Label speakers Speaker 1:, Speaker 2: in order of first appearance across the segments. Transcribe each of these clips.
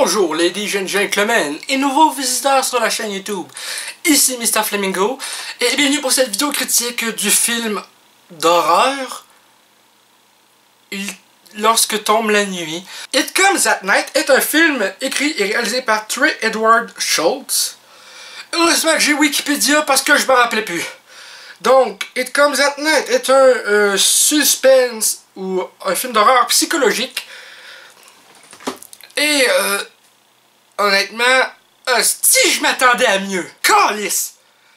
Speaker 1: Bonjour ladies and gentlemen et nouveaux visiteurs sur la chaîne YouTube. Ici Mr Flamingo et bienvenue pour cette vidéo critique du film d'horreur Lorsque tombe la nuit. It Comes at Night est un film écrit et réalisé par Trey Edward Shults. Heureusement que j'ai Wikipédia parce que je me rappelais plus. Donc, It Comes at Night est un suspense ou un film d'horreur psychologique. Et honnêtement, si je m'attendais à mieux. Câlisse!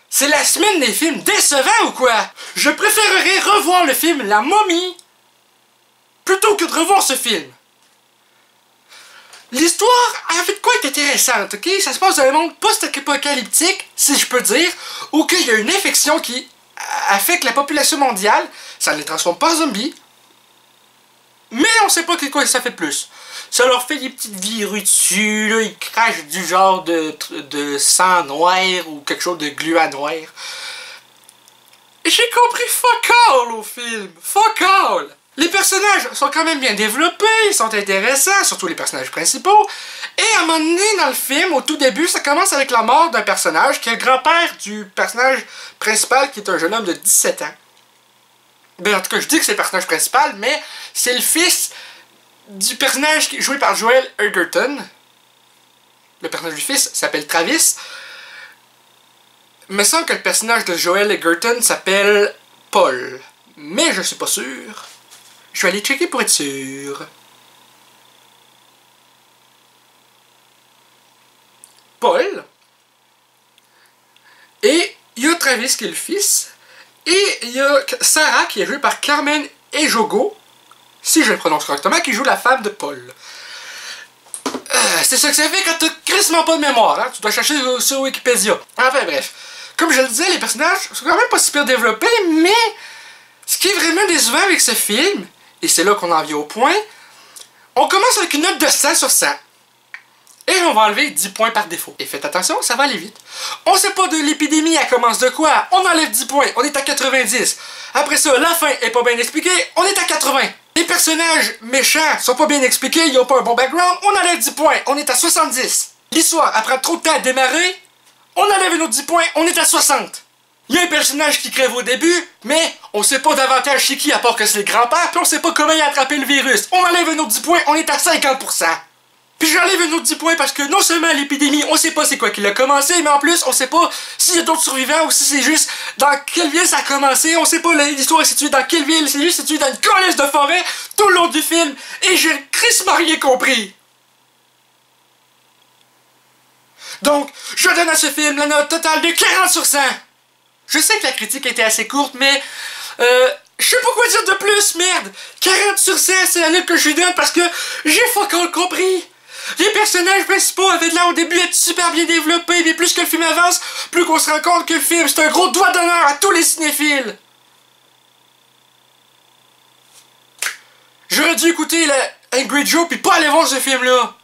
Speaker 1: C'est la semaine des films décevants ou quoi? Je préférerais revoir le film La Momie plutôt que de revoir ce film. L'histoire avait de quoi être intéressante, ok? Ça se passe dans un monde post-apocalyptique, si je peux dire, où il y a une infection qui affecte la population mondiale. Ça ne les transforme pas en zombies. Mais on sait pas quoi ça fait plus. Ça leur fait des petites virus dessus, là, ils crachent du genre de sang noir ou quelque chose de gluant noir. J'ai compris fuck all au film. Fuck all! Les personnages sont quand même bien développés, ils sont intéressants, surtout les personnages principaux. Et à un moment donné dans le film, au tout début, ça commence avec la mort d'un personnage qui est le grand-père du personnage principal qui est un jeune homme de 17 ans. Ben, en tout cas, je dis que c'est le personnage principal, mais c'est le fils du personnage joué par Joel Edgerton. Le personnage du fils s'appelle Travis. Il me semble que le personnage de Joel Edgerton s'appelle Paul. Mais je suis pas sûr. Je vais aller checker pour être sûr. Paul. Et il y a Travis qui est le fils. Et il y a Sarah qui est jouée par Carmen Ejogo, si je le prononce correctement, qui joue la femme de Paul. C'est ça que ça fait quand t'as crissement pas de mémoire, hein? Tu dois chercher sur Wikipédia. Enfin bref. Comme je le disais, les personnages sont quand même pas super développés, mais ce qui est vraiment décevant avec ce film, et c'est là qu'on en vient au point, on commence avec une note de 100 sur 100. Et on va enlever 10 points par défaut. Et faites attention, ça va aller vite. On sait pas de l'épidémie, elle commence de quoi? On enlève 10 points, on est à 90. Après ça, la fin est pas bien expliquée, on est à 80. Les personnages méchants sont pas bien expliqués, ils ont pas un bon background, on enlève 10 points, on est à 70. L'histoire, elle prend trop de temps à démarrer, on enlève un autre 10 points, on est à 60. Il y a un personnage qui crève au début, mais on sait pas davantage c'est qui à part que c'est le grand-père, puis on sait pas comment il a attrapé le virus. On enlève un autre 10 points, on est à 50%. Puis j'enlève un autre 10 points parce que non seulement l'épidémie, on sait pas c'est quoi qui l'a commencé, mais en plus on sait pas s'il y a d'autres survivants ou si c'est juste dans quelle ville ça a commencé, on sait pas l'histoire est située dans quelle ville, c'est juste situé dans une colline de forêt tout le long du film, et j'ai crissement rien compris. Donc, je donne à ce film la note totale de 40 sur 100. Je sais que la critique était assez courte, mais je sais pas quoi dire de plus, merde. 40 sur 100, c'est la note que je lui donne parce que j'ai fuck all compris. Les personnages principaux avaient de l'air au début être super bien développés, mais plus que le film avance, plus qu'on se rend compte que le film, c'est un gros doigt d'honneur à tous les cinéphiles. J'aurais dû écouter la Angry Joe puis pas aller voir ce film-là.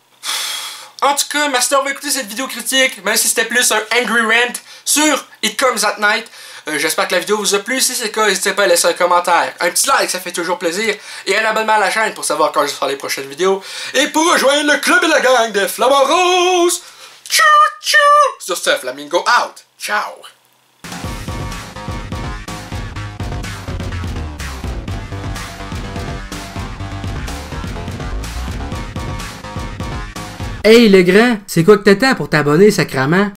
Speaker 1: En tout cas, merci d'avoir écouté cette vidéo critique, même si c'était plus un Angry Rant sur It Comes at Night. J'espère que la vidéo vous a plu. Si c'est le cas, n'hésitez pas à laisser un commentaire. Un petit like, ça fait toujours plaisir. Et un abonnement à la chaîne pour savoir quand je ferai les prochaines vidéos. Et pour rejoindre le club et la gang de Flamants Roses. Tchou tchou. Sur ce, Flamingo out. Ciao.
Speaker 2: Hey le grand, c'est quoi que t'attends pour t'abonner, sacrament?